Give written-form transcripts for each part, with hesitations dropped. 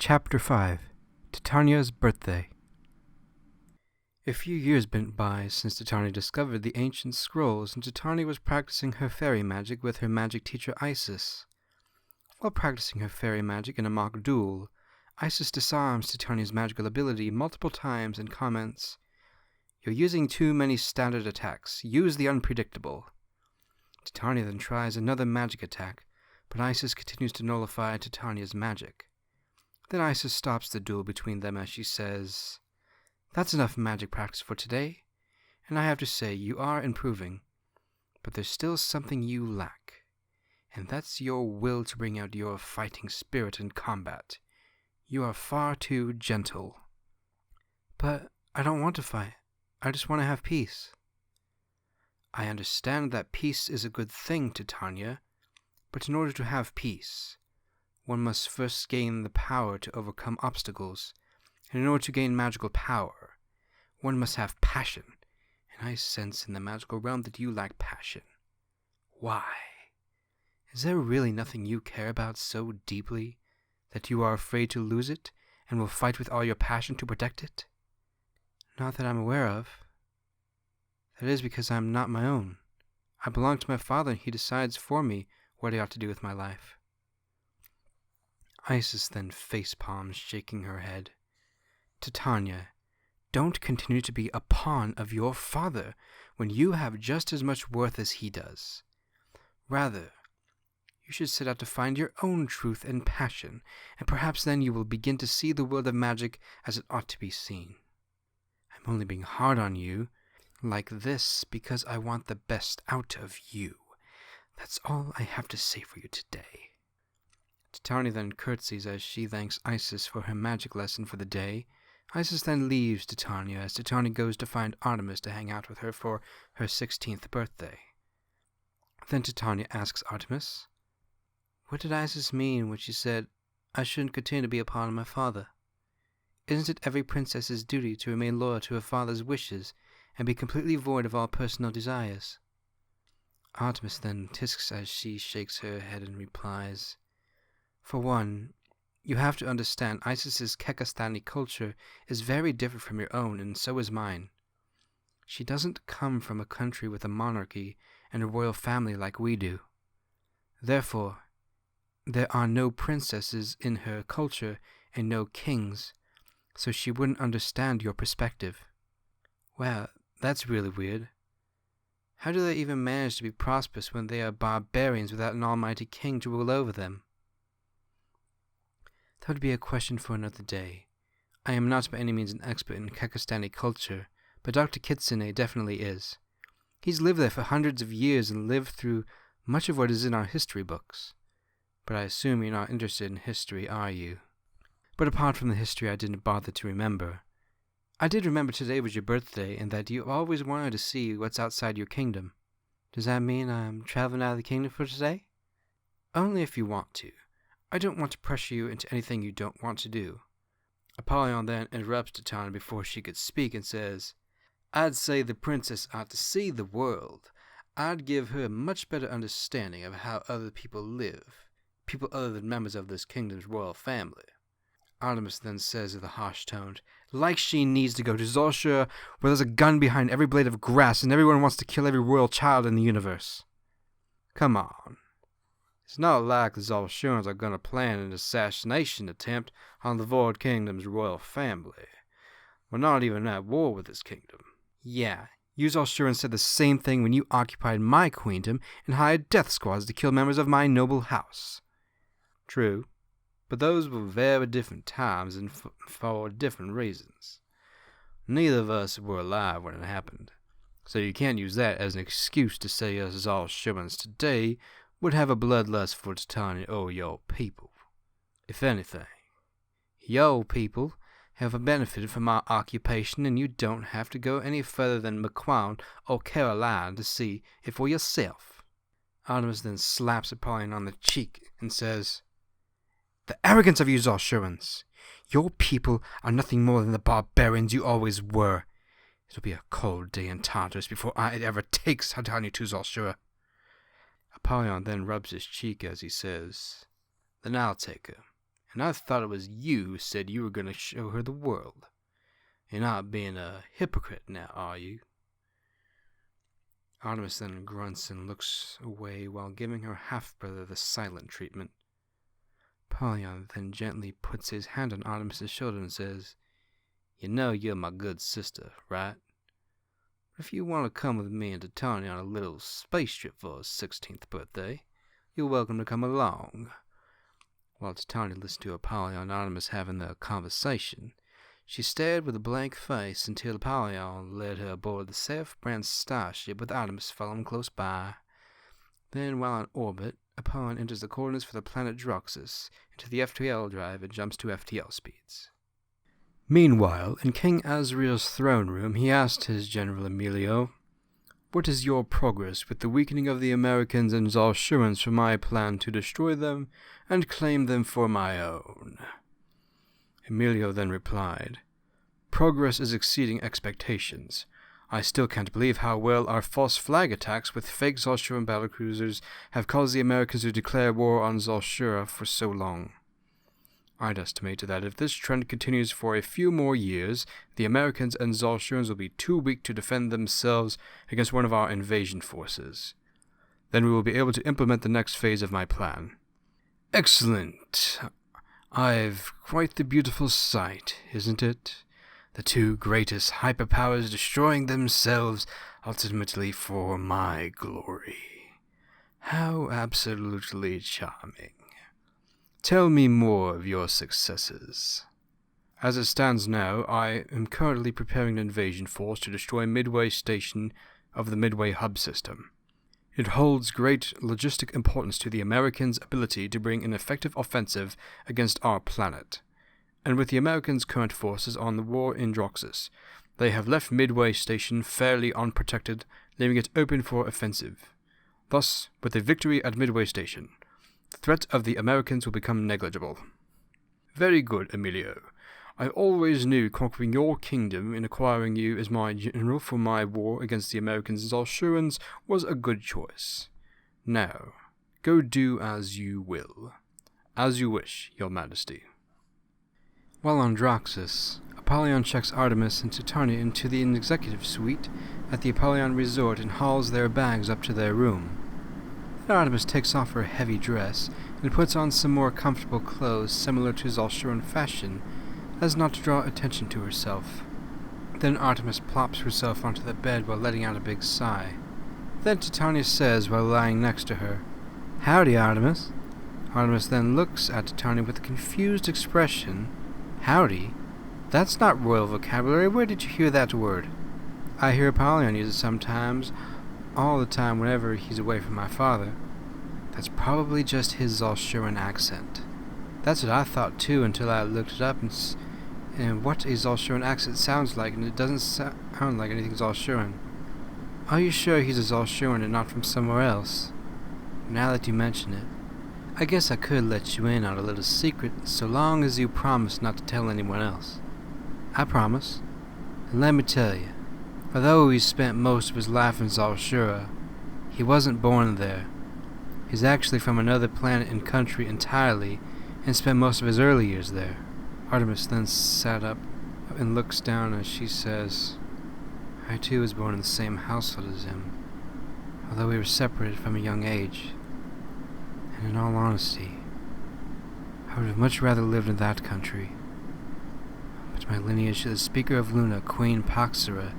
Chapter 5 Titania's Birthday. A few years went by since Titania discovered the ancient scrolls, and Titania was practicing her fairy magic with her magic teacher Isis. While practicing her fairy magic in a mock duel, Isis disarms Titania's magical ability multiple times and comments, "You're using too many standard attacks. Use the unpredictable." Titania then tries another magic attack, but Isis continues to nullify Titania's magic. Then Isis stops the duel between them as she says, "That's enough magic practice for today, and I have to say you are improving, but there's still something you lack, and that's your will to bring out your fighting spirit in combat. You are far too gentle." "But I don't want to fight. I just want to have peace." "I understand that peace is a good thing, Titania, but in order to have peace, one must first gain the power to overcome obstacles, and in order to gain magical power, one must have passion, and I sense in the magical realm that you lack passion. Why? Is there really nothing you care about so deeply that you are afraid to lose it, and will fight with all your passion to protect it?" "Not that I'm aware of. That is because I am not my own. I belong to my father, and he decides for me what I ought to do with my life." Isis then face-palms, shaking her head. "Titania, don't continue to be a pawn of your father when you have just as much worth as he does. Rather, you should set out to find your own truth and passion, and perhaps then you will begin to see the world of magic as it ought to be seen. I'm only being hard on you like this because I want the best out of you. That's all I have to say for you today." Titania then curtsies as she thanks Isis for her magic lesson for the day. Isis then leaves Titania as Titania goes to find Artemis to hang out with her for her 16th birthday. Then Titania asks Artemis, "What did Isis mean when she said I shouldn't continue to be a pawn of my father? Isn't it every princess's duty to remain loyal to her father's wishes and be completely void of all personal desires?" Artemis then tisks as she shakes her head and replies, "For one, you have to understand Isis's Kekistani culture is very different from your own, and so is mine. She doesn't come from a country with a monarchy and a royal family like we do. Therefore, there are no princesses in her culture and no kings, so she wouldn't understand your perspective." "Well, that's really weird. How do they even manage to be prosperous when they are barbarians without an almighty king to rule over them?" "That would be a question for another day. I am not by any means an expert in Kekistani culture, but Dr. Kitsune definitely is. He's lived there for hundreds of years and lived through much of what is in our history books. But I assume you're not interested in history, are you?" "But apart from the history I didn't bother to remember, I did remember today was your birthday and that you always wanted to see what's outside your kingdom. Does that mean I'm traveling out of the kingdom for today?" "Only if you want to. I don't want to pressure you into anything you don't want to do." Apollyon then interrupts Titania before she could speak and says, "I'd say the princess ought to see the world. I'd give her a much better understanding of how other people live, people other than members of this kingdom's royal family." Artemis then says with a harsh tone, "Like she needs to go to Szolsuran, where there's a gun behind every blade of grass and everyone wants to kill every royal child in the universe. Come on. It's not like the Szolsurans are going to plan an assassination attempt on the Void Kingdom's royal family. We're not even at war with this kingdom." "Yeah, you Szolsurans said the same thing when you occupied my queendom and hired death squads to kill members of my noble house." "True, but those were very different times and for different reasons. Neither of us were alive when it happened, so you can't use that as an excuse to say us Szolsurans today would have a bloodlust for Titania or your people. If anything, your people have benefited from our occupation, and you don't have to go any further than Macquan or Caroline to see it for yourself." Artemis then slaps Apollyon on the cheek and says, "The arrogance of you Szolsurans! Your people are nothing more than the barbarians you always were. It'll be a cold day in Tartarus before I ever take Titania to Szolsuran." Apollyon then rubs his cheek as he says, "Then I'll take her, and I thought it was you who said you were going to show her the world. You're not being a hypocrite now, are you? Artemis then grunts and looks away while giving her half-brother the silent treatment. Apollyon then gently puts his hand on Artemis's shoulder and says, "You know you're my good sister, right? But if you want to come with me and Titania on a little space trip for her 16th birthday, you're welcome to come along." While Titania listened to Apollyon and Artemis having their conversation, she stared with a blank face until Apollyon led her aboard the Seraph-brand starship with Artemis following close by. Then, while in orbit, Apollyon enters the coordinates for the planet Draksus into the FTL drive and jumps to FTL speeds. Meanwhile, in King Azriel's throne room, he asked his General Emilio, "What is your progress with the weakening of the Americans and Szolsurans for my plan to destroy them and claim them for my own?" Emilio then replied, "Progress is exceeding expectations. I still can't believe how well our false flag attacks with fake Szolsuran battlecruisers have caused the Americans to declare war on Szolsura for so long. I'd estimate that if this trend continues for a few more years, the Americans and Szolsurans will be too weak to defend themselves against one of our invasion forces. Then we will be able to implement the next phase of my plan." "Excellent. I've quite the beautiful sight, isn't it? The two greatest hyperpowers destroying themselves ultimately for my glory. How absolutely charming. Tell me more of your successes." "As it stands now, I am currently preparing an invasion force to destroy Midway Station of the Midway Hub System. It holds great logistic importance to the Americans' ability to bring an effective offensive against our planet. And with the Americans' current forces on the war in Draksus, they have left Midway Station fairly unprotected, leaving it open for offensive. Thus, with a victory at Midway Station, the threat of the Americans will become negligible." "Very good, Emilio. I always knew conquering your kingdom and acquiring you as my general for my war against the Americans and Szolsurans was a good choice. Now, go do as you will. As you wish, your majesty." While on Draksus, Apollyon checks Artemis and Titania into the executive suite at the Apollyon Resort and hauls their bags up to their room. Then Artemis takes off her heavy dress and puts on some more comfortable clothes similar to Szolsuran fashion, as not to draw attention to herself. Then Artemis plops herself onto the bed while letting out a big sigh. Then Titania says while lying next to her, "Howdy, Artemis." Artemis then looks at Titania with a confused expression. "Howdy? That's not royal vocabulary. Where did you hear that word?" "I hear Apollyon use it sometimes, all the time whenever he's away from my father." "That's probably just his Szolsuran accent." "That's what I thought too until I looked it up and what a Szolsuran accent sounds like, and it doesn't sound like anything Szolsuran." "Are you sure he's a Szolsuran and not from somewhere else?" "Now that you mention it, I guess I could let you in on a little secret so long as you promise not to tell anyone else." "I promise. And let me tell you, although he spent most of his life in Szolsura, he wasn't born there. He's actually from another planet and country entirely and spent most of his early years there." Artemis then sat up and looks down as she says, "I too was born in the same household as him, although we were separated from a young age. And in all honesty, I would have much rather lived in that country. But my lineage to the Speaker of Luna, Queen Paxera,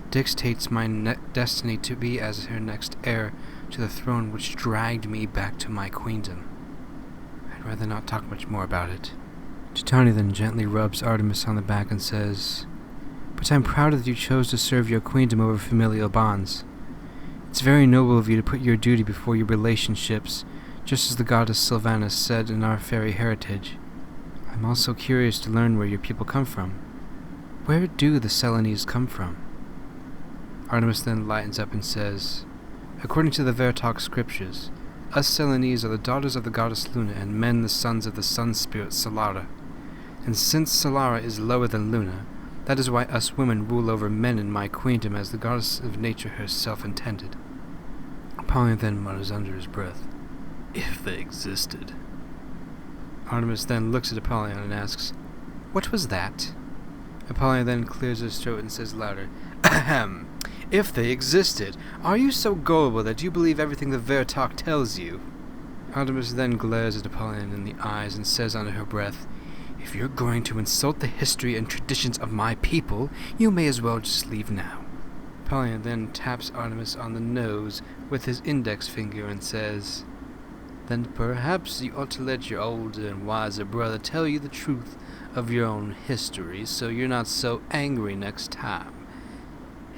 dictates my destiny to be as her next heir to the throne which dragged me back to my queendom. I'd rather not talk much more about it." Titania then gently rubs Artemis on the back and says, "But I'm proud that you chose to serve your queendom over familial bonds. It's very noble of you to put your duty before your relationships, just as the goddess Sylvanus said in our fairy heritage. I'm also curious to learn where your people come from. Where do the Selenese come from?" Artemis then lightens up and says, "According to the Vertok scriptures, us Selenese are the daughters of the goddess Luna and men the sons of the sun spirit Solara. And since Solara is lower than Luna, that is why us women rule over men in my queendom as the goddess of nature herself intended." Apollyon then mutters under his breath, "If they existed." Artemis then looks at Apollyon and asks, "What was that?" Apollyon then clears his throat and says louder, "Ahem! If they existed, are you so gullible that you believe everything the Vertok tells you?" Artemis then glares at Apollyon in the eyes and says under her breath, "If you're going to insult the history and traditions of my people, you may as well just leave now." Apollyon then taps Artemis on the nose with his index finger and says, "Then perhaps you ought to let your older and wiser brother tell you the truth of your own history so you're not so angry next time.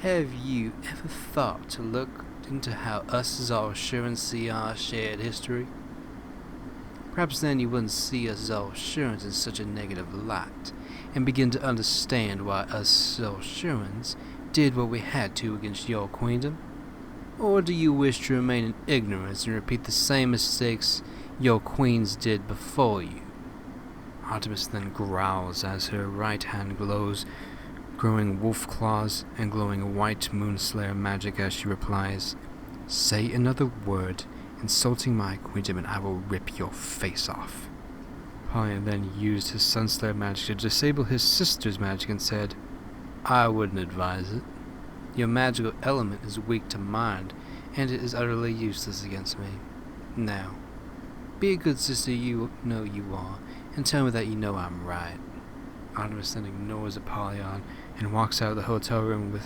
Have you ever thought to look into how us Szolsuran see our shared history? Perhaps then you wouldn't see us Szolsurans in such a negative light, and begin to understand why us Szolsurans did what we had to against your queendom? Or do you wish to remain in ignorance and repeat the same mistakes your queens did before you?" Artemis then growls as her right hand glows, growing wolf claws and glowing white moonslayer magic as she replies, "Say another word insulting my queendom and I will rip your face off." Apollyon then used his Sunslayer magic to disable his sister's magic and said, "I wouldn't advise it. Your magical element is weak to mind, and it is utterly useless against me. Now, be a good sister you know you are, and tell me that you know I'm right." Artemis then ignores Apollyon and walks out of the hotel room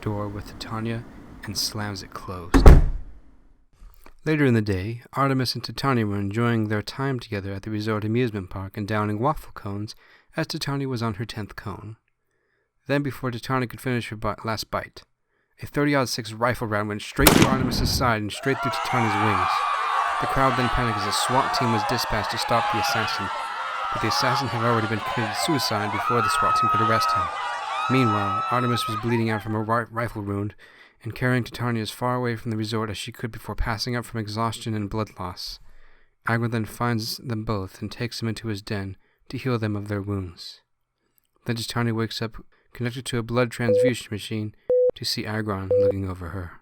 door with Titania and slams it closed. Later in the day, Artemis and Titania were enjoying their time together at the resort amusement park and downing waffle cones as Titania was on her 10th cone. Then, before Titania could finish her last bite, a 30-06 rifle round went straight through Artemis' side and straight through Titania's wings. The crowd then panicked as a SWAT team was dispatched to stop the assassin, but the assassin had already been committed suicide before the SWAT team could arrest him. Meanwhile, Artemis was bleeding out from a rifle wound and carrying Titania as far away from the resort as she could before passing out from exhaustion and blood loss. Agro then finds them both and takes them into his den to heal them of their wounds. Then Titania wakes up, connected to a blood transfusion machine, to see Agron looking over her.